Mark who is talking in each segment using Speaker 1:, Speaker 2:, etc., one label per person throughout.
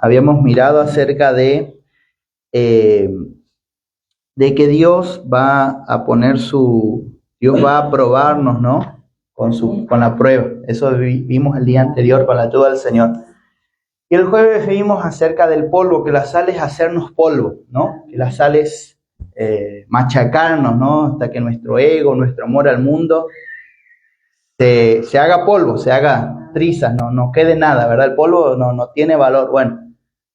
Speaker 1: habíamos mirado acerca eh, de que Dios va a poner Dios va a probarnos, ¿no? Con la prueba. Eso vimos el día anterior con la ayuda del Señor. Y el jueves vimos acerca del polvo, que la sal es hacernos polvo, ¿no? Que la sal es machacarnos, ¿no? Hasta que nuestro ego, nuestro amor al mundo se haga polvo, se haga trizas, no quede nada, ¿verdad? El polvo no tiene valor. Bueno,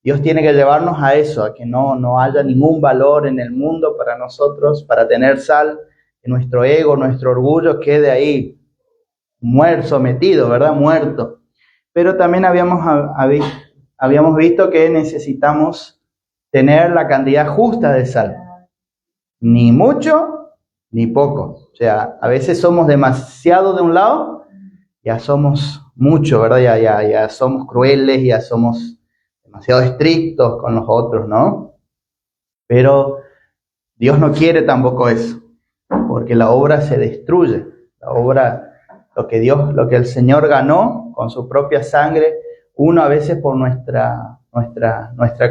Speaker 1: Dios tiene que llevarnos a eso, a que no haya ningún valor en el mundo para nosotros, para tener sal, que nuestro ego, nuestro orgullo quede ahí muerto, sometido, ¿verdad? Muerto. Pero también habíamos visto que necesitamos tener la cantidad justa de sal. Ni mucho, ni poco. O sea, a veces somos demasiado de un lado, ya somos mucho, ¿verdad? Ya somos crueles, ya somos demasiado estrictos con los otros, ¿no? Pero Dios no quiere tampoco eso, porque la obra se destruye. La obra, lo que el Señor ganó con su propia sangre, uno a veces por nuestra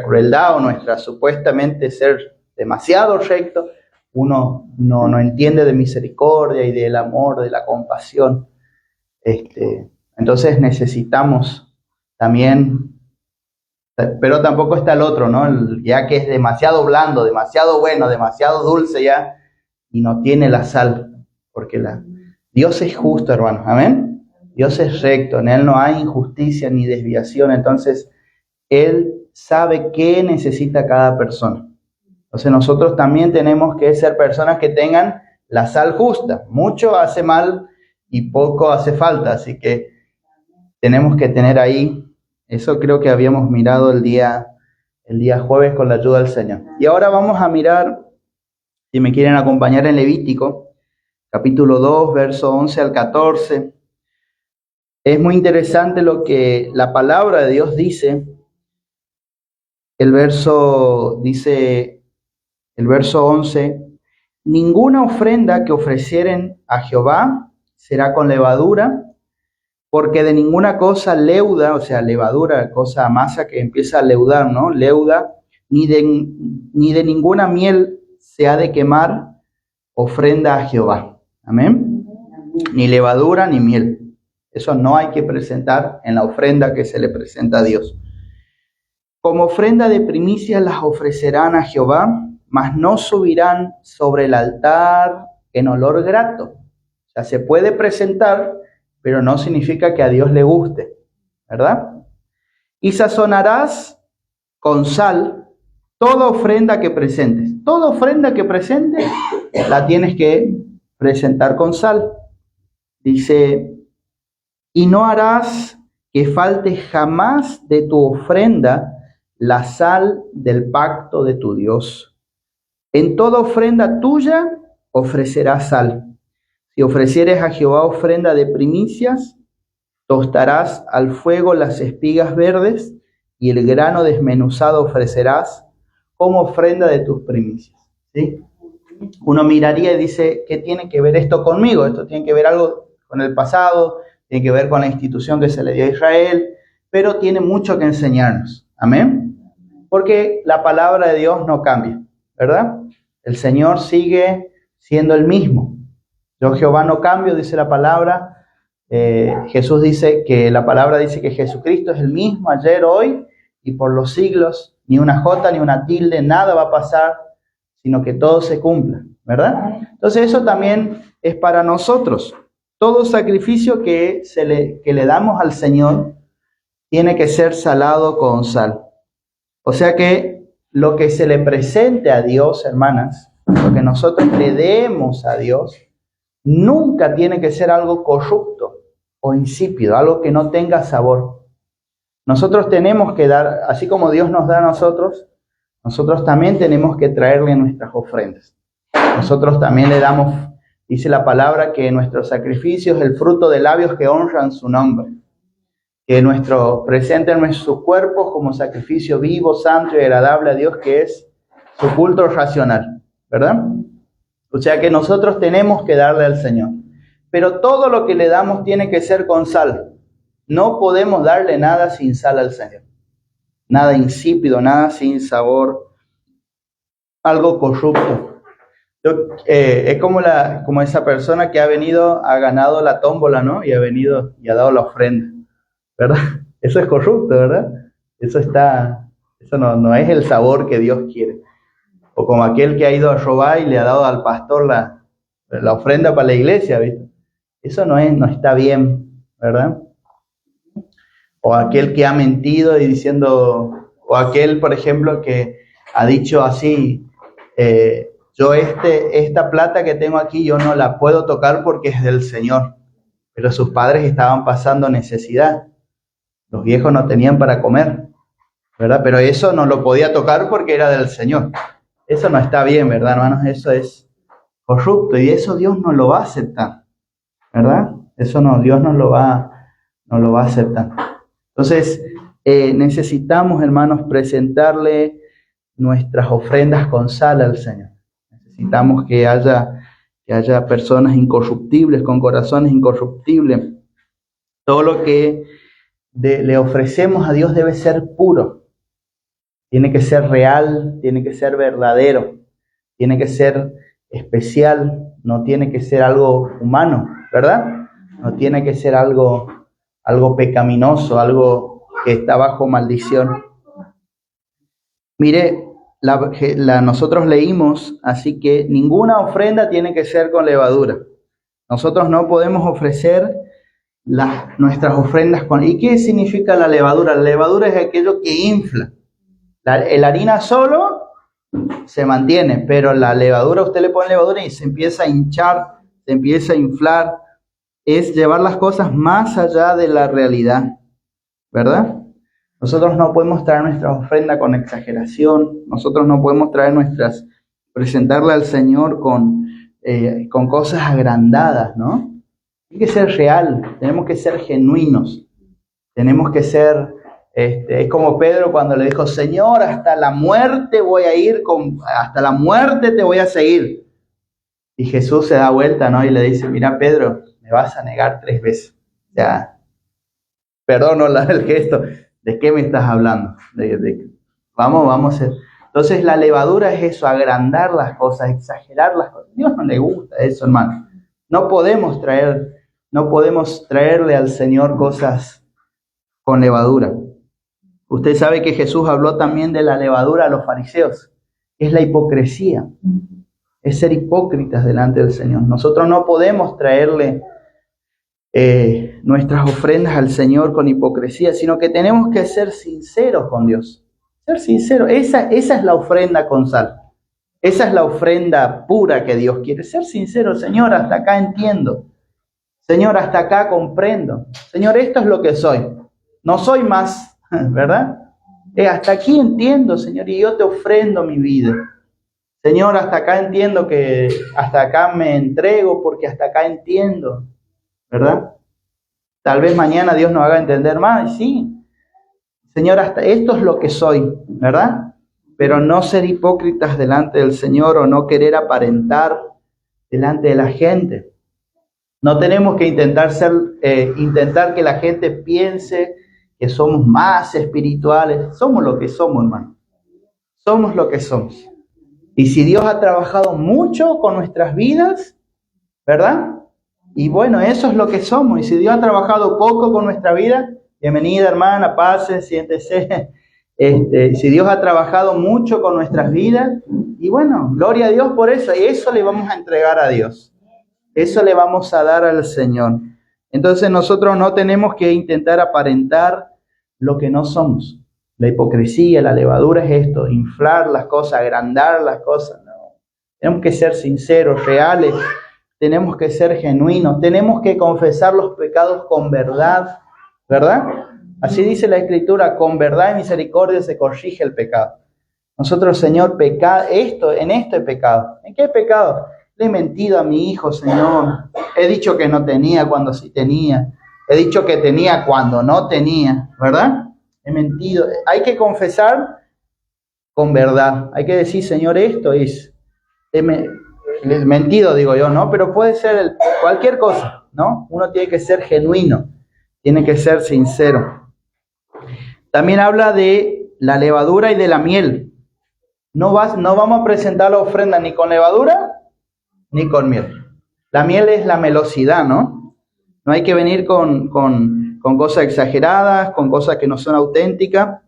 Speaker 1: crueldad o nuestra supuestamente ser demasiado recto, uno no entiende de misericordia y del amor, de la compasión. Entonces necesitamos también, pero tampoco está el otro, ¿no? Ya que es demasiado blando, demasiado bueno, demasiado dulce ya, y no tiene la sal, porque Dios es justo, hermanos, amén. Dios es recto, en Él no hay injusticia ni desviación, entonces Él sabe qué necesita cada persona. Entonces nosotros también tenemos que ser personas que tengan la sal justa. Mucho hace mal y poco hace falta, así que tenemos que tener ahí, eso creo que habíamos mirado el día jueves con la ayuda del Señor. Y ahora vamos a mirar, si me quieren acompañar en Levítico, capítulo 2, verso 11 al 14. Es muy interesante lo que la palabra de Dios dice. El verso 11, ninguna ofrenda que ofrecieren a Jehová será con levadura, porque de ninguna cosa leuda, o sea, levadura, cosa masa que empieza a leudar, ¿no? Leuda, ni de ninguna miel se ha de quemar ofrenda a Jehová. Amén. Ni levadura ni miel. Eso no hay que presentar en la ofrenda que se le presenta a Dios. Como ofrenda de primicias las ofrecerán a Jehová, mas no subirán sobre el altar en olor grato. O sea, se puede presentar, pero no significa que a Dios le guste, ¿verdad? Y sazonarás con sal toda ofrenda que presentes. Toda ofrenda que presentes la tienes que presentar con sal. Dice, y no harás que falte jamás de tu ofrenda la sal del pacto de tu Dios. En toda ofrenda tuya ofrecerás sal. Si ofrecieres a Jehová ofrenda de primicias, tostarás al fuego las espigas verdes y el grano desmenuzado ofrecerás como ofrenda de tus primicias. ¿Sí? Uno miraría y dice, ¿qué tiene que ver esto conmigo? Esto tiene que ver algo con el pasado, tiene que ver con la institución que se le dio a Israel, pero tiene mucho que enseñarnos. Amén. Porque la palabra de Dios no cambia, ¿verdad? El Señor sigue siendo el mismo. Yo Jehová no cambio, dice la palabra. Jesús dice que la palabra dice que Jesucristo es el mismo ayer, hoy y por los siglos. Ni una jota ni una tilde, nada va a pasar, sino que todo se cumpla, ¿verdad? Entonces eso también es para nosotros. Todo sacrificio que le damos al Señor tiene que ser salado con sal. O sea que lo que se le presente a Dios, hermanas, lo que nosotros le demos a Dios, nunca tiene que ser algo corrupto o insípido, algo que no tenga sabor. Nosotros tenemos que dar, así como Dios nos da a nosotros también tenemos que traerle nuestras ofrendas. Nosotros también le damos, dice la palabra, que nuestro sacrificio es el fruto de labios que honran su nombre. Que presenten nuestros cuerpos como sacrificio vivo, santo y agradable a Dios, que es su culto racional, ¿verdad? O sea que nosotros tenemos que darle al Señor. Pero todo lo que le damos tiene que ser con sal. No podemos darle nada sin sal al Señor. nada insípido, nada sin sabor, algo corrupto. Es como esa persona que ha venido, ha ganado la tómbola, ¿no? Y ha venido y ha dado la ofrenda, ¿verdad? Eso es corrupto, ¿verdad? Eso no es el sabor que Dios quiere. O como aquel que ha ido a robar y le ha dado al pastor la ofrenda para la iglesia, ¿viste? Eso no está bien, ¿verdad? O aquel que ha mentido y diciendo, o aquel, por ejemplo, que ha dicho así, yo esta plata que tengo aquí, yo no la puedo tocar porque es del Señor. Pero sus padres estaban pasando necesidad. Los viejos no tenían para comer, ¿verdad? Pero eso no lo podía tocar porque era del Señor. Eso no está bien, ¿verdad, hermanos? Eso es corrupto y eso Dios no lo va a aceptar, ¿verdad? Eso no, Dios no lo va a aceptar. Entonces, necesitamos, hermanos, presentarle nuestras ofrendas con sal al Señor. Necesitamos que haya personas incorruptibles, con corazones incorruptibles. Todo lo que le ofrecemos a Dios debe ser puro. Tiene que ser real, tiene que ser verdadero, tiene que ser especial, no tiene que ser algo humano, ¿verdad? No tiene que ser algo pecaminoso, algo que está bajo maldición. Mire, nosotros leímos, así que ninguna ofrenda tiene que ser con levadura. Nosotros no podemos ofrecer nuestras ofrendas con... ¿Y qué significa la levadura? La levadura es aquello que infla. La harina solo se mantiene, pero la levadura, usted le pone levadura y se empieza a hinchar, se empieza a inflar. Es llevar las cosas más allá de la realidad, ¿verdad? Nosotros no podemos traer nuestra ofrenda con exageración, nosotros no podemos presentarle al Señor con cosas agrandadas, ¿no? Tiene que ser real, tenemos que ser genuinos, tenemos que ser... es como Pedro cuando le dijo, Señor, hasta la muerte voy a ir, hasta la muerte te voy a seguir. Y Jesús se da vuelta, ¿no? Y le dice, mira, Pedro, me vas a negar 3 veces. O sea, perdono el gesto, ¿de qué me estás hablando? Vamos a hacer. Entonces la levadura es eso, agrandar las cosas, exagerar las cosas. A Dios no le gusta eso, hermano. No podemos traerle al Señor cosas con levadura. Usted sabe que Jesús habló también de la levadura a los fariseos. Es la hipocresía. Es ser hipócritas delante del Señor. Nosotros no podemos traerle nuestras ofrendas al Señor con hipocresía, sino que tenemos que ser sinceros con Dios. Ser sinceros. Esa es la ofrenda con sal. Esa es la ofrenda pura que Dios quiere. Ser sincero, Señor, hasta acá entiendo. Señor, hasta acá comprendo. Señor, esto es lo que soy. No soy más. ¿Verdad? Hasta aquí entiendo, Señor, y yo te ofrendo mi vida. Señor, hasta acá entiendo que hasta acá me entrego porque hasta acá entiendo, ¿verdad? Tal vez mañana Dios nos haga entender más, sí. Señor, hasta esto es lo que soy, ¿verdad? Pero no ser hipócritas delante del Señor o no querer aparentar delante de la gente. No tenemos que intentar que la gente piense que somos más espirituales. Somos lo que somos, hermano. Somos lo que somos. Y si Dios ha trabajado mucho con nuestras vidas, ¿verdad? Y bueno, eso es lo que somos. Y si Dios ha trabajado poco con nuestra vida, bienvenida, hermana, pase, siéntese. Si Dios ha trabajado mucho con nuestras vidas, y bueno, gloria a Dios por eso. Y eso le vamos a entregar a Dios. Eso le vamos a dar al Señor. Entonces nosotros no tenemos que intentar aparentar lo que no somos. La hipocresía, la levadura es esto, inflar las cosas, agrandar las cosas. No. Tenemos que ser sinceros, reales, tenemos que ser genuinos, tenemos que confesar los pecados con verdad, ¿verdad? Así dice la Escritura, con verdad y misericordia se corrige el pecado. Nosotros, Señor, en esto he pecado. ¿En qué he pecado? Le he mentido a mi hijo, Señor. He dicho que no tenía cuando sí tenía. He dicho que tenía cuando no tenía, ¿verdad? He mentido. Hay que confesar con verdad. Hay que decir, Señor, esto es. He mentido, digo yo, ¿no? Pero puede ser cualquier cosa, ¿no? Uno tiene que ser genuino. Tiene que ser sincero. También habla de la levadura y de la miel. No vamos a presentar la ofrenda ni con levadura ni con miel. La miel es la melosidad, ¿no? No hay que venir con cosas exageradas, con cosas que no son auténticas,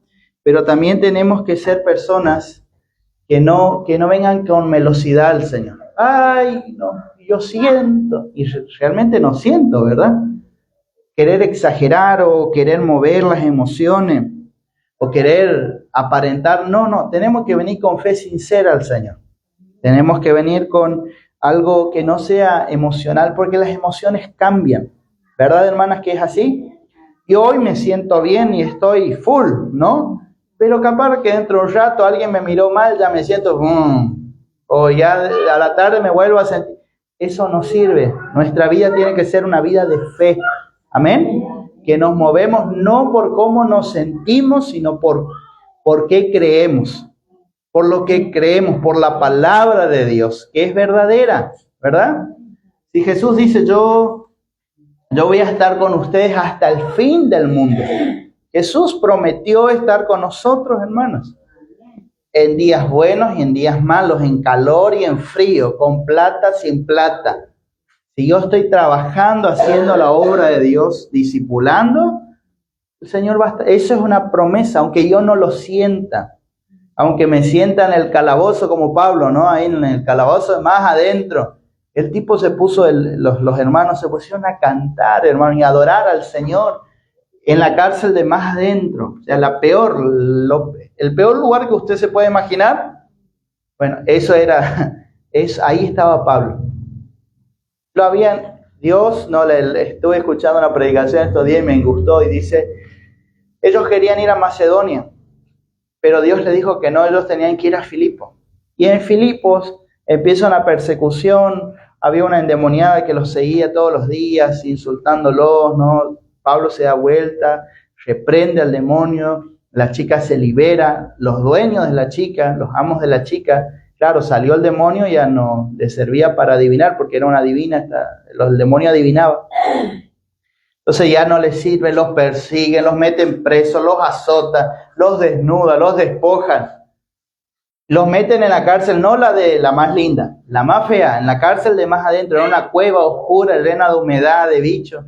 Speaker 1: pero también tenemos que ser personas que no vengan con melosidad al Señor. Ay, no, yo siento, y realmente no siento, ¿verdad? Querer exagerar o querer mover las emociones o querer aparentar, no, tenemos que venir con fe sincera al Señor. Tenemos que venir con algo que no sea emocional, porque las emociones cambian, ¿verdad, hermanas, que es así? Yo hoy me siento bien y estoy full, ¿no? Pero capaz que dentro de un rato alguien me miró mal, ya me siento, o ya a la tarde me vuelvo a sentir. Eso no sirve. Nuestra vida tiene que ser una vida de fe. Amén. Que nos movemos no por cómo nos sentimos, sino por qué creemos. Por lo que creemos, por la palabra de Dios, que es verdadera, ¿verdad? Si Jesús dice, yo voy a estar con ustedes hasta el fin del mundo. Jesús prometió estar con nosotros, hermanos, en días buenos y en días malos, en calor y en frío, con plata, sin plata. Si yo estoy trabajando, haciendo la obra de Dios, discipulando, el Señor va a estar. Eso es una promesa, aunque yo no lo sienta. Aunque me sienta en el calabozo como Pablo, ¿no? Ahí en el calabozo más adentro. El tipo se puso, los hermanos se pusieron a cantar, hermano, y a adorar al Señor en la cárcel de más adentro. O sea, el peor lugar que usted se puede imaginar. Bueno, ahí estaba Pablo. Estuve escuchando una predicación estos días y me gustó y dice, ellos querían ir a Macedonia. Pero Dios le dijo que no, ellos tenían que ir a Filipos. Y en Filipos empieza una persecución, había una endemoniada que los seguía todos los días, insultándolos, ¿no? Pablo se da vuelta, reprende al demonio, la chica se libera, los dueños de la chica, los amos de la chica, claro, salió el demonio, ya no le servía para adivinar, porque era una adivina, el demonio adivinaba. Entonces ya no les sirve, los persiguen, los meten presos, los azotan, los desnudan, los despojan. Los meten en la cárcel, no la de la más linda, la más fea, en la cárcel de más adentro, era una cueva oscura, llena de humedad, de bichos.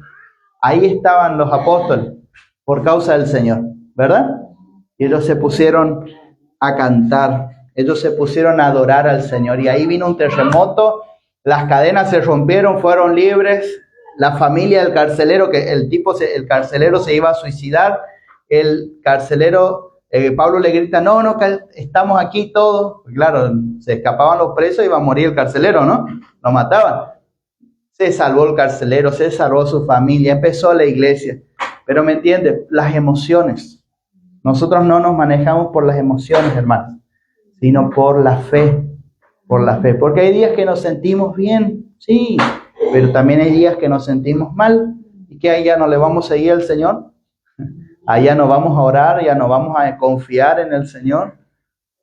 Speaker 1: Ahí estaban los apóstoles, por causa del Señor, ¿verdad? Y ellos se pusieron a cantar, ellos se pusieron a adorar al Señor. Y ahí vino un terremoto, las cadenas se rompieron, fueron libres. La familia del carcelero, el carcelero se iba a suicidar, el carcelero, Pablo le grita, no, estamos aquí todos. Claro, se escapaban los presos y iba a morir el carcelero, ¿no? Lo mataban. Se salvó el carcelero, se salvó su familia, empezó la iglesia. Pero me entiende, las emociones. Nosotros no nos manejamos por las emociones, hermanos, sino por la fe, Porque hay días que nos sentimos bien, sí, pero también hay días que nos sentimos mal. ¿Y que ahí ya no le vamos a seguir al Señor? Allá no vamos a orar, ya no vamos a confiar en el Señor.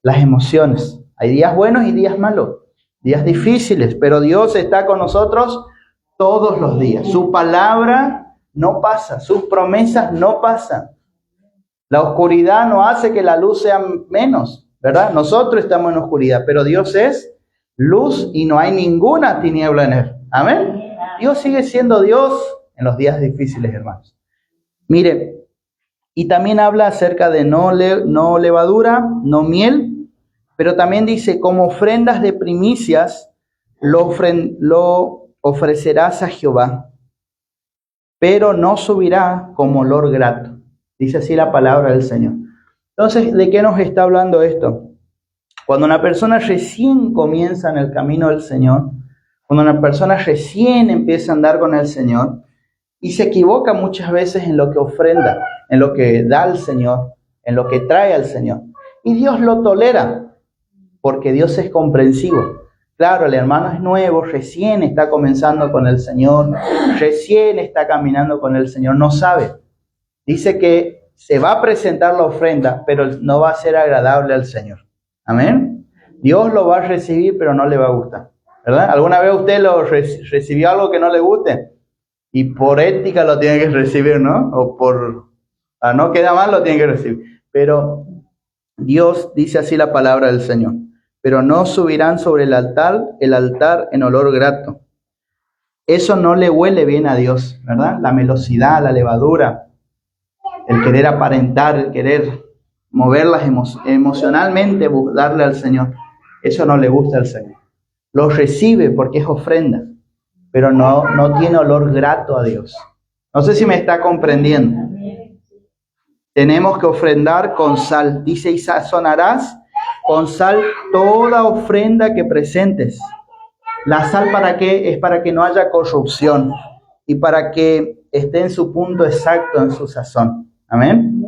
Speaker 1: Las emociones. Hay días buenos y días malos, días difíciles, pero Dios está con nosotros todos los días. Su palabra no pasa, sus promesas no pasan. La oscuridad no hace que la luz sea menos, ¿verdad? Nosotros estamos en oscuridad, pero Dios es luz y no hay ninguna tiniebla en él. Amén. Dios sigue siendo Dios en los días difíciles, hermanos. Mire, y también habla acerca de no levadura, no miel, pero también dice, como ofrendas de primicias lo ofrecerás a Jehová, pero no subirá como olor grato. Dice así la palabra del Señor. Entonces, ¿de qué nos está hablando esto? Cuando una persona recién comienza en el camino del Señor, cuando una persona recién empieza a andar con el Señor y se equivoca muchas veces en lo que ofrenda, en lo que da al Señor, en lo que trae al Señor. Y Dios lo tolera, porque Dios es comprensivo. Claro, el hermano es nuevo, recién está comenzando con el Señor, recién está caminando con el Señor, no sabe. Dice que se va a presentar la ofrenda, pero no va a ser agradable al Señor. Amén. Dios lo va a recibir, pero no le va a gustar, ¿verdad? ¿Alguna vez usted recibió algo que no le guste? Y por ética lo tiene que recibir, ¿no? O no queda mal, lo tiene que recibir. Pero Dios dice así la palabra del Señor, pero no subirán sobre el altar en olor grato. Eso no le huele bien a Dios, ¿verdad? La melosidad, la levadura, el querer aparentar, el querer moverlas emocionalmente, darle al Señor. Eso no le gusta al Señor. Lo recibe porque es ofrenda, pero no tiene olor grato a Dios. No sé si me está comprendiendo. Tenemos que ofrendar con sal. Dice, y sazonarás con sal toda ofrenda que presentes. ¿La sal para qué? Es para que no haya corrupción y para que esté en su punto exacto, en su sazón. Amén.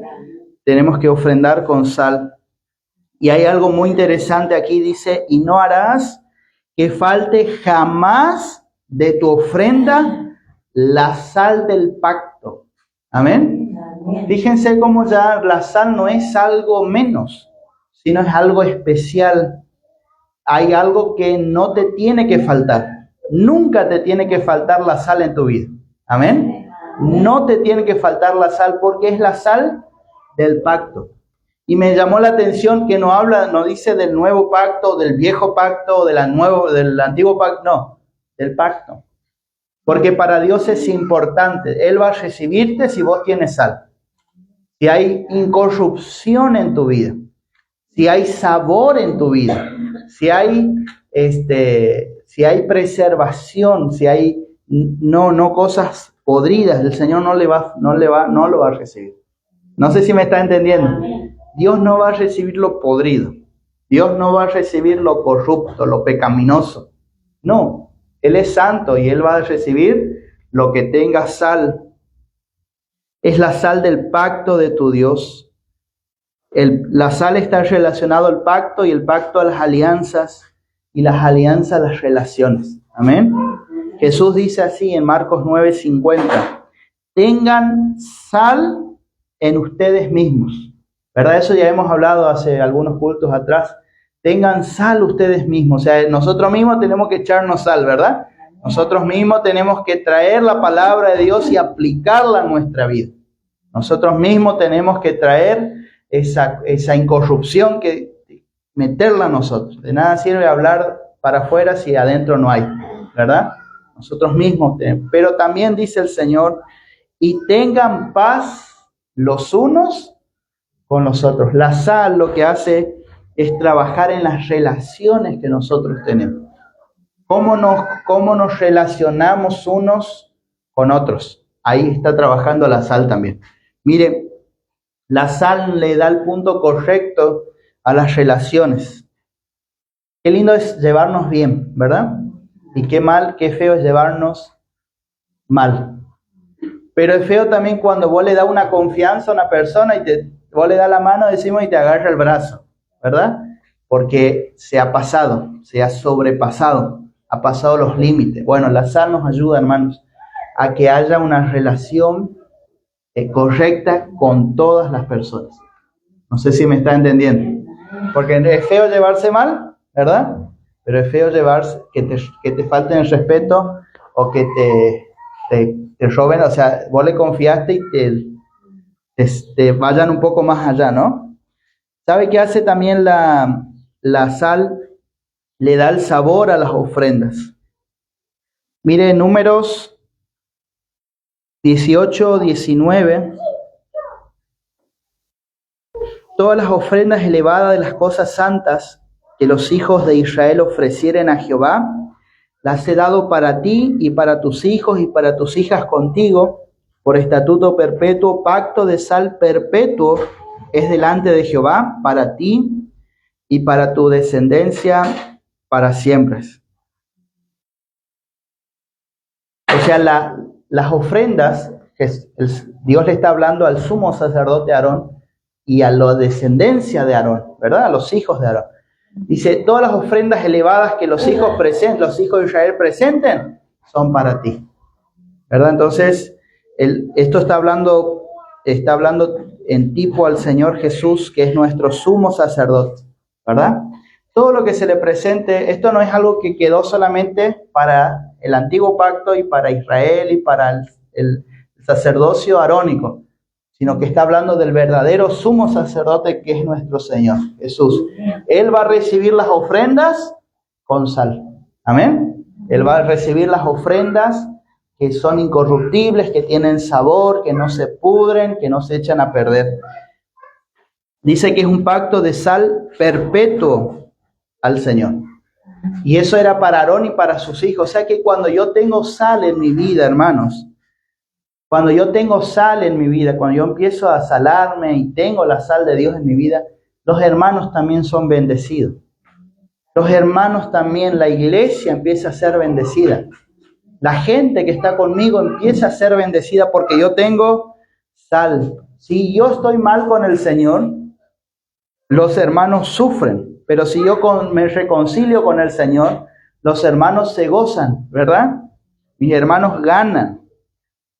Speaker 1: Tenemos que ofrendar con sal. Y hay algo muy interesante aquí, dice, y no harás que falte jamás de tu ofrenda la sal del pacto. Amén. Fíjense cómo ya la sal no es algo menos, sino es algo especial. Hay algo que no te tiene que faltar. Nunca te tiene que faltar la sal en tu vida. Amén. No te tiene que faltar la sal porque es la sal del pacto. Y me llamó la atención que no dice del nuevo pacto, del viejo pacto, del antiguo pacto, no, del pacto. Porque para Dios es importante. Él va a recibirte si vos tienes sal. Si hay incorrupción en tu vida, si hay sabor en tu vida, si hay preservación, si hay no cosas podridas, el Señor no lo va a recibir. No sé si me está entendiendo. Dios no va a recibir lo podrido. Dios no va a recibir lo corrupto, lo pecaminoso. No, Él es santo y Él va a recibir lo que tenga sal. Es la sal del pacto de tu Dios. La sal está relacionado al pacto y el pacto a las alianzas y las alianzas a las relaciones. Amén. Jesús dice así en Marcos 9:50. Tengan sal en ustedes mismos. ¿Verdad? Eso ya hemos hablado hace algunos cultos atrás. Tengan sal ustedes mismos. O sea, nosotros mismos tenemos que echarnos sal, ¿verdad? Nosotros mismos tenemos que traer la palabra de Dios y aplicarla a nuestra vida. Nosotros mismos tenemos que traer esa incorrupción, que meterla a nosotros. De nada sirve hablar para afuera si adentro no hay, ¿verdad? Nosotros mismos tenemos. Pero también dice el Señor, y tengan paz los unos con los otros. La sal lo que hace es trabajar en las relaciones que nosotros tenemos. ¿Cómo nos relacionamos unos con otros? Ahí está trabajando la sal también. Mire, la sal le da el punto correcto a las relaciones. Qué lindo es llevarnos bien, ¿verdad? Y qué feo es llevarnos mal. Pero es feo también cuando vos le das una confianza a una persona y vos le das la mano, decimos, y te agarra el brazo, ¿verdad? Porque se ha pasado, se ha sobrepasado, ha pasado los límites. Bueno, la sal nos ayuda, hermanos, a que haya una relación correcta con todas las personas. No sé si me está entendiendo. Porque es feo llevarse mal, ¿verdad? Pero es feo que te falten el respeto o que te roben, o sea, vos le confiaste y te vayan un poco más allá, ¿no? ¿Sabe qué hace también la sal? Le da el sabor a las ofrendas. Mire, Números 18-19. Todas las ofrendas elevadas de las cosas santas que los hijos de Israel ofrecieren a Jehová, las he dado para ti y para tus hijos y para tus hijas contigo, por estatuto perpetuo, pacto de sal perpetuo es delante de Jehová para ti y para tu descendencia para siempre. O sea, las ofrendas, Dios le está hablando al sumo sacerdote Aarón y a la descendencia de Aarón, ¿verdad? A los hijos de Aarón. Dice, todas las ofrendas elevadas que los hijos de Israel presenten, son para ti, ¿verdad? Entonces, esto está hablando en tipo al Señor Jesús, que es nuestro sumo sacerdote, ¿verdad? Todo lo que se le presente, esto no es algo que quedó solamente para el antiguo pacto y para Israel y para el sacerdocio arónico, sino que está hablando del verdadero sumo sacerdote que es nuestro Señor Jesús. Él va a recibir las ofrendas con sal. Amén. Él va a recibir las ofrendas que son incorruptibles, que tienen sabor, que no se pudren, que no se echan a perder. Dice que es un pacto de sal perpetuo al Señor. Y eso era para Aarón y para sus hijos. O sea que cuando yo tengo sal en mi vida, hermanos, cuando yo tengo sal en mi vida, cuando yo empiezo a salarme y tengo la sal de Dios en mi vida, los hermanos también son bendecidos. Los hermanos también, la iglesia empieza a ser bendecida. La gente que está conmigo empieza a ser bendecida porque yo tengo sal. Si yo estoy mal con el Señor, los hermanos sufren. Pero si yo me reconcilio con el Señor, los hermanos se gozan, ¿verdad? Mis hermanos ganan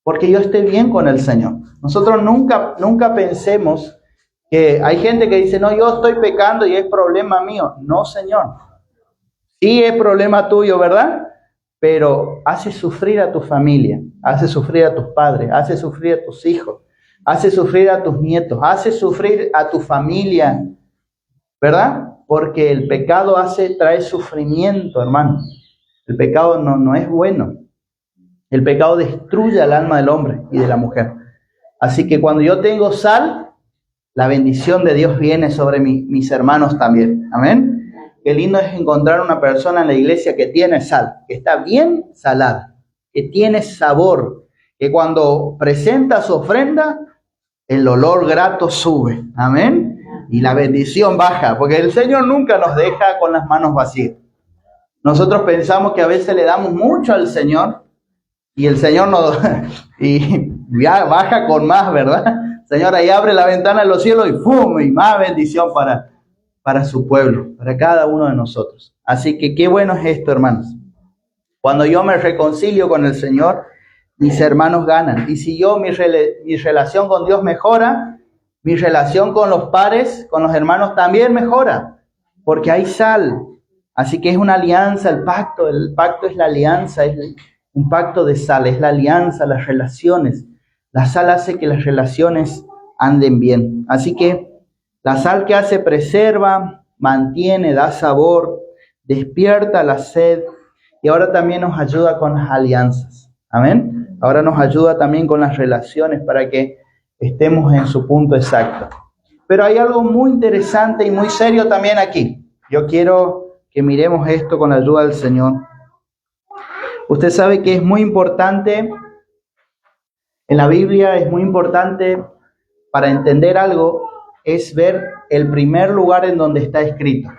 Speaker 1: porque yo esté bien con el Señor. Nosotros nunca pensemos que hay gente que dice, no, yo estoy pecando y es problema mío. No, Señor. Sí es problema tuyo, ¿verdad? Pero hace sufrir a tu familia, hace sufrir a tus padres, hace sufrir a tus hijos, hace sufrir a tus nietos, hace sufrir a tu familia, ¿verdad? Porque el pecado trae sufrimiento, hermano. El pecado no es bueno. El pecado destruye al alma del hombre y de la mujer. Así que cuando yo tengo sal, la bendición de Dios viene sobre mis hermanos también. Amén. Qué lindo es encontrar una persona en la iglesia que tiene sal, que está bien salada, que tiene sabor, que cuando presenta su ofrenda, el olor grato sube. Amén. Y la bendición baja, porque el Señor nunca nos deja con las manos vacías. Nosotros pensamos que a veces le damos mucho al Señor y el Señor nos y ya baja con más, ¿verdad? Señor, ahí abre la ventana de los cielos y ¡pum! Y más bendición para su pueblo, para cada uno de nosotros. Así que qué bueno es esto, hermanos. Cuando yo me reconcilio con el Señor, mis hermanos ganan. Y si mi relación con Dios mejora, mi relación con los pares, con los hermanos también mejora, porque hay sal. Así que es una alianza, el pacto es la alianza, es un pacto de sal, es la alianza, las relaciones. La sal hace que las relaciones anden bien. Así que la sal que hace preserva, mantiene, da sabor, despierta la sed y ahora también nos ayuda con las alianzas. Amén. Ahora nos ayuda también con las relaciones para que estemos en su punto exacto. Pero hay algo muy interesante y muy serio también aquí. Yo quiero que miremos esto con la ayuda del Señor. Usted sabe que es muy importante, en la Biblia es muy importante para entender algo, es ver el primer lugar en donde está escrito.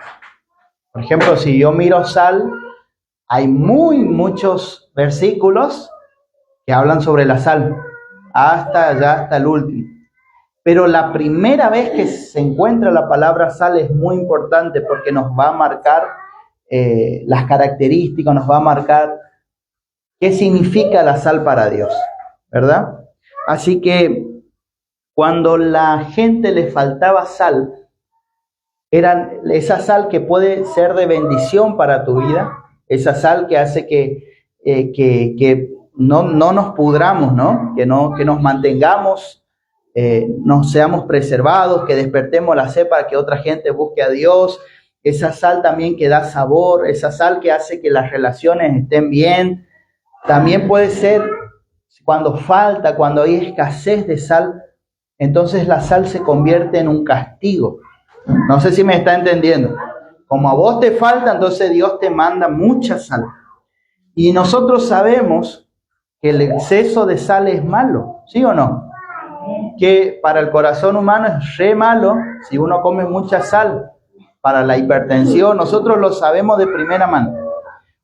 Speaker 1: Por ejemplo, si yo miro sal, hay muchos versículos que hablan sobre la sal, hasta el último. Pero la primera vez que se encuentra la palabra sal es muy importante porque nos va a marcar las características, nos va a marcar qué significa la sal para Dios, ¿verdad? Así que cuando la gente le faltaba sal, era esa sal que puede ser de bendición para tu vida, esa sal que hace que no nos pudramos, ¿no? Que nos mantengamos, nos seamos preservados, que despertemos la sed para que otra gente busque a Dios. Esa sal también que da sabor, esa sal que hace que las relaciones estén bien. También puede ser cuando hay escasez de sal, entonces la sal se convierte en un castigo. No sé si me está entendiendo. Como a vos te falta, entonces Dios te manda mucha sal. Y nosotros sabemos que el exceso de sal es malo, ¿sí o no? Que para el corazón humano es re malo si uno come mucha sal. Para la hipertensión, nosotros lo sabemos de primera mano.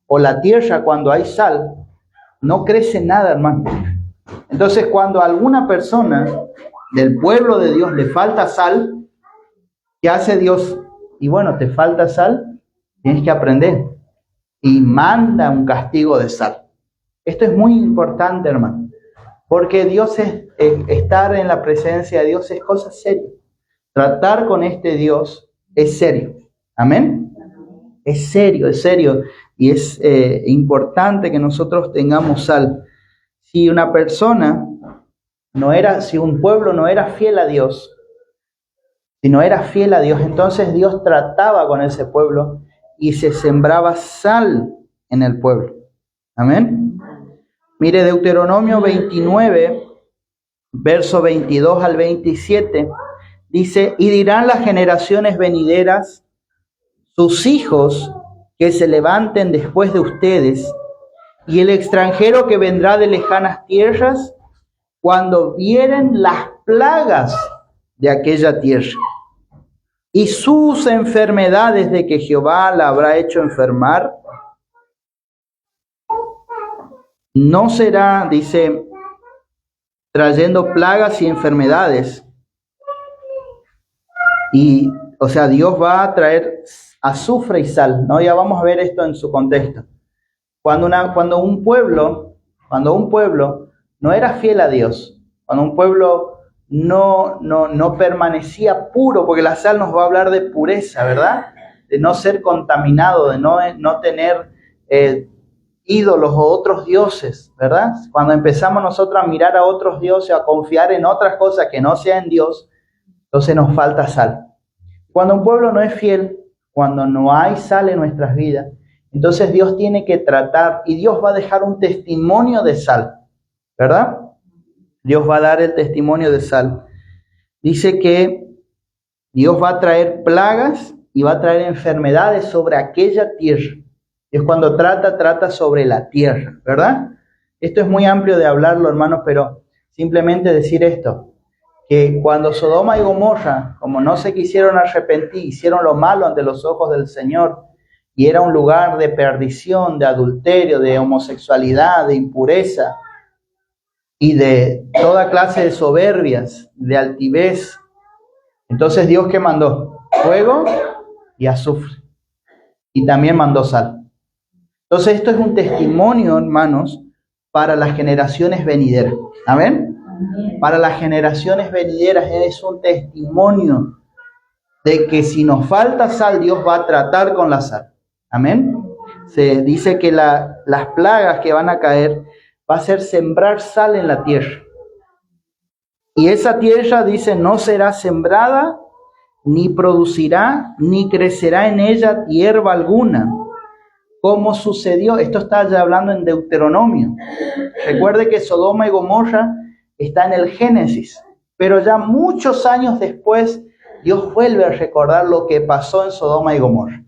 Speaker 1: O la tierra, cuando hay sal, no crece nada, hermano. Entonces, cuando a alguna persona del pueblo de Dios le falta sal, ¿qué hace Dios? Y bueno, te falta sal, tienes que aprender. Y manda un castigo de sal. Esto es muy importante, hermano. Porque estar en la presencia de Dios es cosa seria. Tratar con este Dios es serio. Amén. Es serio, es serio. Y es importante que nosotros tengamos sal. Si una persona Si un pueblo no era fiel a Dios, si no era fiel a Dios, entonces Dios trataba con ese pueblo y se sembraba sal en el pueblo. Amén. Mire, Deuteronomio 29, verso 22 al 27, dice: y dirán las generaciones venideras, sus hijos que se levanten después de ustedes, y el extranjero que vendrá de lejanas tierras, cuando vieren las plagas de aquella tierra y sus enfermedades de que Jehová la habrá hecho enfermar, no será, dice, trayendo plagas y enfermedades. Y, o sea, Dios va a traer azufre y sal, ¿no? Ya vamos a ver esto en su contexto. Cuando un pueblo no era fiel a Dios, cuando un pueblo no permanecía puro, porque la sal nos va a hablar de pureza, ¿verdad? De no ser contaminado, de no tener ídolos o otros dioses, ¿verdad? Cuando empezamos nosotros a mirar a otros dioses, a confiar en otras cosas que no sean Dios, entonces nos falta sal. Cuando un pueblo no es fiel, cuando no hay sal en nuestras vidas, entonces Dios tiene que tratar y Dios va a dejar un testimonio de sal, ¿verdad? Dios va a dar el testimonio de sal. Dice que Dios va a traer plagas y va a traer enfermedades sobre aquella tierra. Dios cuando trata sobre la tierra, ¿verdad? Esto es muy amplio de hablarlo, hermanos, pero simplemente decir esto, que cuando Sodoma y Gomorra, como no se quisieron arrepentir, hicieron lo malo ante los ojos del Señor, y era un lugar de perdición, de adulterio, de homosexualidad, de impureza, y de toda clase de soberbias, de altivez. Entonces Dios, ¿qué mandó? Fuego y azufre. Y también mandó sal. Entonces esto es un testimonio, hermanos, para las generaciones venideras. ¿Amén? Para las generaciones venideras es un testimonio de que si nos falta sal, Dios va a tratar con la sal. ¿Amén? Se dice que las plagas que van a caer va a ser sembrar sal en la tierra. Y esa tierra, dice, no será sembrada, ni producirá, ni crecerá en ella hierba alguna. Como sucedió, esto está ya hablando en Deuteronomio. Recuerde que Sodoma y Gomorra está en el Génesis, pero ya muchos años después, Dios vuelve a recordar lo que pasó en Sodoma y Gomorra.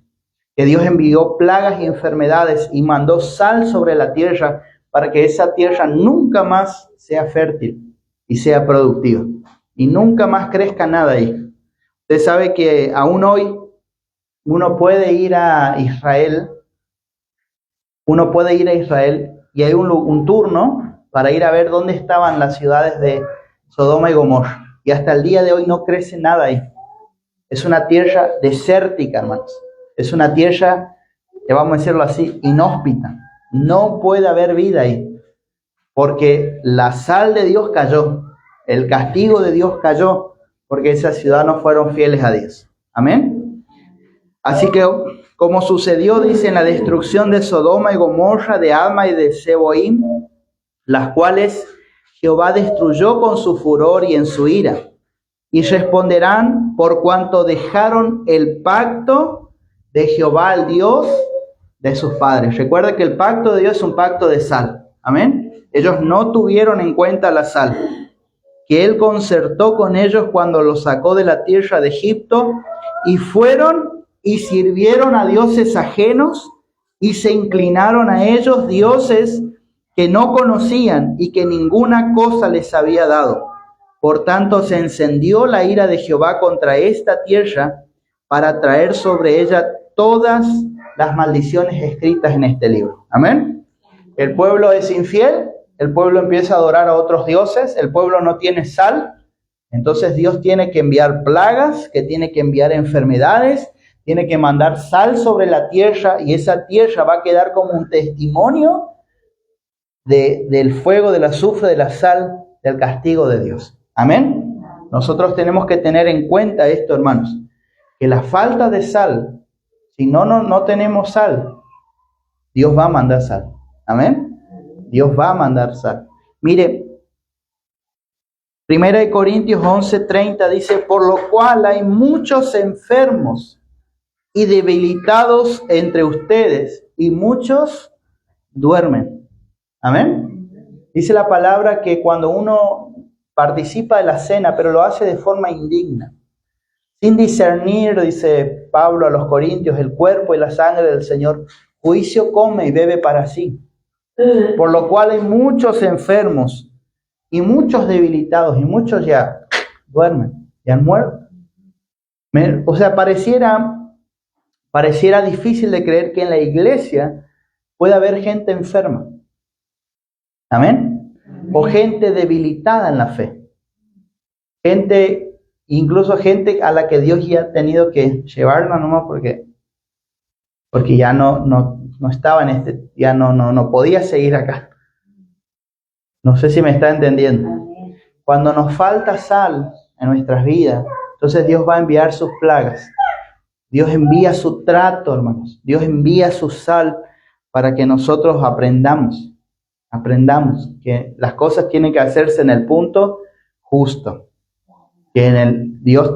Speaker 1: Que Dios envió plagas y enfermedades y mandó sal sobre la tierra para que esa tierra nunca más sea fértil y sea productiva. Y nunca más crezca nada ahí. Usted sabe que aún hoy uno puede ir a Israel. Y hay un turno para ir a ver dónde estaban las ciudades de Sodoma y Gomorra. Y hasta el día de hoy no crece nada ahí. Es una tierra desértica, hermanos. Es una tierra, vamos a decirlo así, inhóspita. No puede haber vida ahí. Porque la sal de Dios cayó. El castigo de Dios cayó. Porque esas ciudades no fueron fieles a Dios. Amén. Así que, como sucedió, dice, en la destrucción de Sodoma y Gomorra, de Adma y de Seboim, las cuales Jehová destruyó con su furor y en su ira. Y responderán por cuanto dejaron el pacto de Jehová, el Dios de sus padres. Recuerda que el pacto de Dios es un pacto de sal. Amén. Ellos no tuvieron en cuenta la sal que Él concertó con ellos cuando los sacó de la tierra de Egipto, y fueron y sirvieron a dioses ajenos y se inclinaron a ellos, dioses que no conocían y que ninguna cosa les había dado. Por tanto, se encendió la ira de Jehová contra esta tierra para traer sobre ella todas las maldiciones escritas en este libro. Amén. El pueblo es infiel, el pueblo empieza a adorar a otros dioses, el pueblo no tiene sal, entonces Dios tiene que enviar plagas, que tiene que enviar enfermedades, tiene que mandar sal sobre la tierra, y esa tierra va a quedar como un testimonio del fuego, del azufre, de la sal, del castigo de Dios. Amén. Nosotros tenemos que tener en cuenta esto, hermanos, que la falta de sal, si no tenemos sal, Dios va a mandar sal. Amén. Dios va a mandar sal. Mire, Primera de Corintios 11:30 dice, por lo cual hay muchos enfermos y debilitados entre ustedes, y muchos duermen. Amén. Dice la palabra que cuando uno participa de la cena, pero lo hace de forma indigna, sin discernir, dice Pablo a los Corintios, el cuerpo y la sangre del Señor, juicio come y bebe para sí. Por lo cual hay muchos enfermos y muchos debilitados, y muchos ya duermen, ya han muerto. O sea, pareciera difícil de creer que en la iglesia pueda haber gente enferma. Amén. O gente debilitada en la fe. Incluso gente a la que Dios ya ha tenido que llevarla nomás porque ya no estaba ya no podía seguir acá. No sé si me está entendiendo. Cuando nos falta sal en nuestras vidas, entonces Dios va a enviar sus plagas. Dios envía su trato, hermanos. Dios envía su sal para que nosotros aprendamos que las cosas tienen que hacerse en el punto justo. Que Dios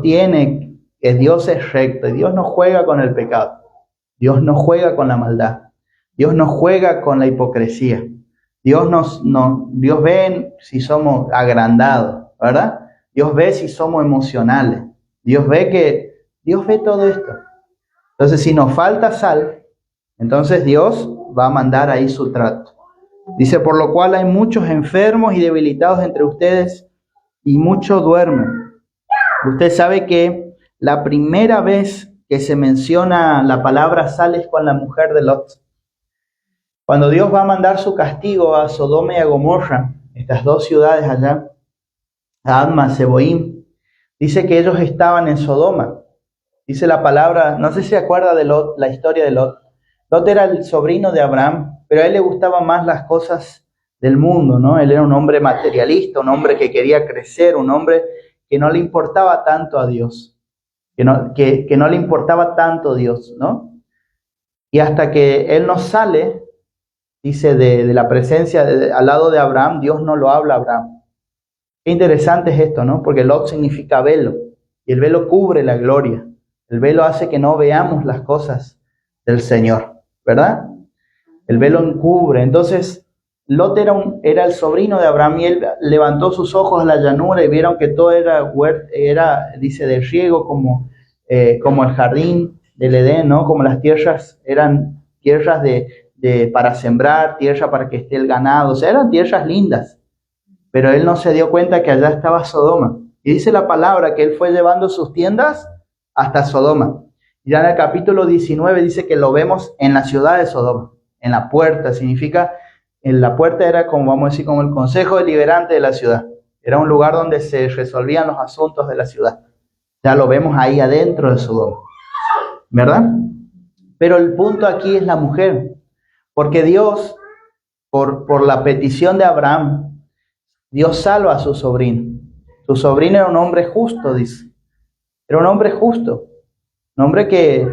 Speaker 1: es recto y Dios no juega con el pecado. Dios no juega con la maldad. Dios no juega con la hipocresía. Dios ve si somos agrandados, ¿verdad? Dios ve si somos emocionales. Dios ve todo esto. Entonces, si nos falta sal, entonces Dios va a mandar ahí su trato. Dice, por lo cual hay muchos enfermos y debilitados entre ustedes y muchos duermen. Usted sabe que la primera vez que se menciona la palabra sal es con la mujer de Lot. Cuando Dios va a mandar su castigo a Sodoma y a Gomorra, estas dos ciudades allá, a Adma, Seboim, dice que ellos estaban en Sodoma. Dice la palabra, no sé si se acuerda de Lot, la historia de Lot. Lot era el sobrino de Abraham, pero a él le gustaban más las cosas del mundo, ¿no? Él era un hombre materialista, un hombre que quería crecer, un hombre que no le importaba tanto a Dios, que no le importaba tanto Dios, ¿no? Y hasta que él no sale, dice, de la presencia al lado de Abraham, Dios no lo habla a Abraham. Qué interesante es esto, ¿no? Porque Lot significa velo, y el velo cubre la gloria. El velo hace que no veamos las cosas del Señor, ¿verdad? El velo encubre. Entonces, Lot era el sobrino de Abraham y él levantó sus ojos a la llanura y vieron que todo era dice, de riego como el jardín del Edén, ¿no? Como las tierras eran tierras para sembrar, tierra para que esté el ganado, o sea, eran tierras lindas. Pero él no se dio cuenta que allá estaba Sodoma. Y dice la palabra que él fue llevando sus tiendas hasta Sodoma. Ya en el capítulo 19 dice que lo vemos en la ciudad de Sodoma, en la puerta. Significa, en la puerta era como, vamos a decir, como el consejo deliberante de la ciudad. Era un lugar donde se resolvían los asuntos de la ciudad. Ya lo vemos ahí adentro de Sodoma, ¿verdad? Pero el punto aquí es la mujer, porque Dios, por la petición de Abraham, Dios salva a su sobrino. Su sobrino era un hombre justo, dice. Era un hombre justo. Un hombre que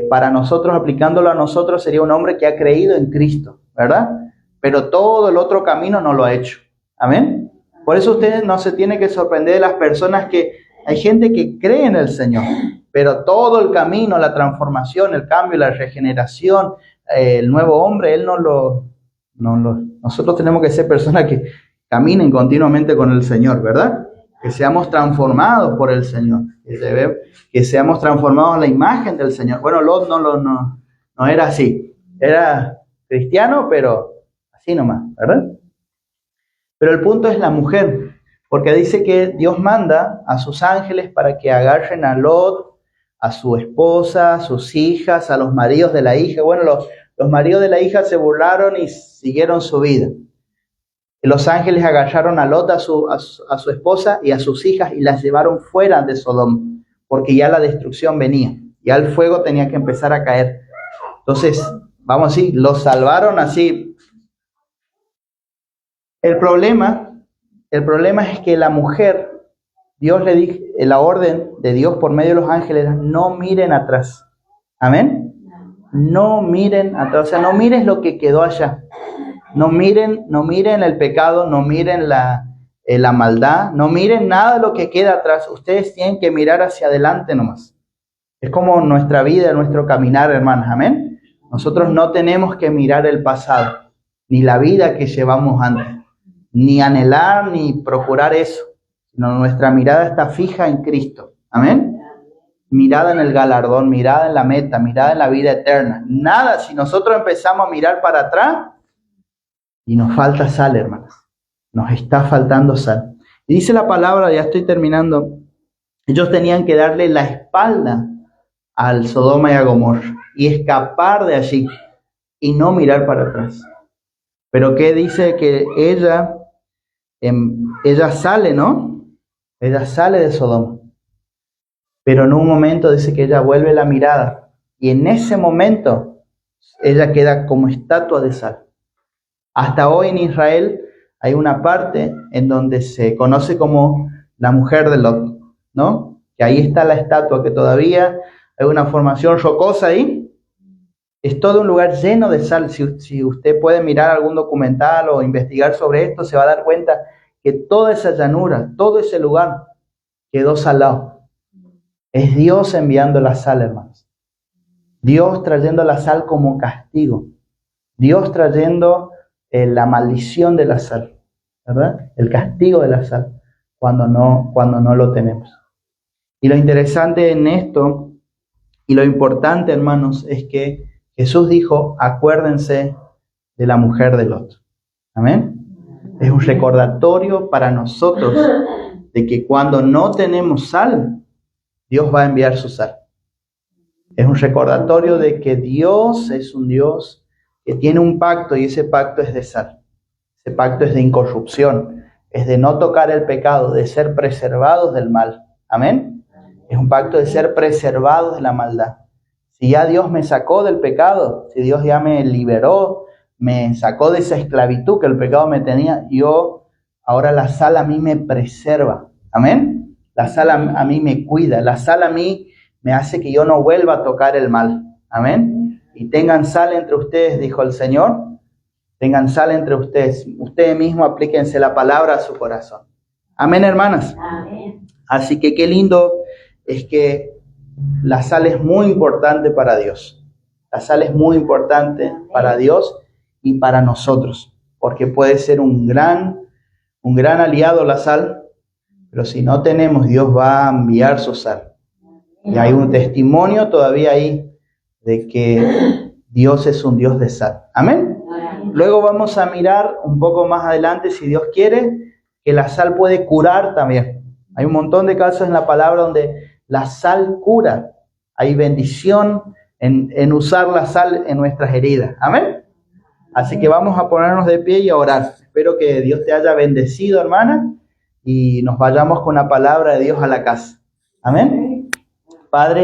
Speaker 1: para nosotros, aplicándolo a nosotros, sería un hombre que ha creído en Cristo, ¿verdad? Pero todo el otro camino no lo ha hecho. Amén. Por eso usted no se tiene que sorprender de las personas que hay gente que cree en el Señor, pero todo el camino, la transformación, el cambio, la regeneración, el nuevo hombre, nosotros tenemos que ser personas que caminen continuamente con el Señor, ¿verdad? Que seamos transformados por el Señor, que seamos transformados en la imagen del Señor. Bueno, Lot no era así, era cristiano, pero así nomás, ¿verdad? Pero el punto es la mujer, porque dice que Dios manda a sus ángeles para que agarren a Lot, a su esposa, a sus hijas, a los maridos de la hija. Bueno, los maridos de la hija se burlaron y siguieron su vida. Los ángeles agarraron a Lot, a su esposa y a sus hijas y las llevaron fuera de Sodoma, porque ya la destrucción venía, ya el fuego tenía que empezar a caer. Entonces, vamos a decir, los salvaron así. El problema es que la mujer, Dios le dijo, la orden de Dios por medio de los ángeles, no miren atrás. Amén. No miren atrás, o sea, no mires lo que quedó allá. No miren el pecado, no miren la maldad. No miren nada de lo que queda atrás. Ustedes tienen que mirar hacia adelante nomás. Es como nuestra vida, nuestro caminar, hermanos. Amén. Nosotros no tenemos que mirar el pasado, ni la vida que llevamos antes, ni anhelar, ni procurar eso. Sino nuestra mirada está fija en Cristo. Amén. Mirada en el galardón, mirada en la meta, mirada en la vida eterna. Nada, si nosotros empezamos a mirar para atrás y nos falta sal, hermanos. Nos está faltando sal. Y dice la palabra, ya estoy terminando, ellos tenían que darle la espalda al Sodoma y a Gomorra y escapar de allí y no mirar para atrás. Pero ¿qué dice? Que ella sale, ¿no? Ella sale de Sodoma. Pero en un momento dice que ella vuelve la mirada y en ese momento ella queda como estatua de sal. Hasta hoy en Israel hay una parte en donde se conoce como la mujer de Lot, ¿no? Que ahí está la estatua, que todavía hay una formación rocosa ahí. Es todo un lugar lleno de sal. Si usted puede mirar algún documental o investigar sobre esto, se va a dar cuenta que toda esa llanura, todo ese lugar quedó salado. Es Dios enviando la sal, hermanos. Dios trayendo la sal como castigo. Dios trayendo la maldición de la sal, ¿verdad? El castigo de la sal, cuando no lo tenemos. Y lo interesante en esto, y lo importante, hermanos, es que Jesús dijo, acuérdense de la mujer de Lot. Amén. Es un recordatorio para nosotros de que cuando no tenemos sal, Dios va a enviar su sal. Es un recordatorio de que Dios es un Dios que tiene un pacto y ese pacto es de sal. Ese pacto es de incorrupción, es de no tocar el pecado, de ser preservados del mal. Amén. Es un pacto de ser preservados de la maldad. Si ya Dios me sacó del pecado, si Dios ya me liberó, me sacó de esa esclavitud que el pecado me tenía, ahora la sal a mí me preserva. Amén. La sal a mí me cuida, la sal a mí me hace que yo no vuelva a tocar el mal. Amén. Y tengan sal entre ustedes, dijo el Señor. Tengan sal entre ustedes. Ustedes mismos aplíquense la palabra a su corazón. Amén, hermanas. Amén. Así que qué lindo es que la sal es muy importante para Dios. La sal es muy importante para Dios y para nosotros, porque puede ser un gran aliado la sal. Pero si no tenemos, Dios va a enviar su sal. Y hay un testimonio todavía ahí de que Dios es un Dios de sal. Amén. Luego vamos a mirar un poco más adelante, si Dios quiere, que la sal puede curar también. Hay un montón de casos en la palabra donde la sal cura. Hay bendición en usar la sal en nuestras heridas. Amén. Así que vamos a ponernos de pie y a orar. Espero que Dios te haya bendecido, hermana, y nos vayamos con la palabra de Dios a la casa. Amén. Padre.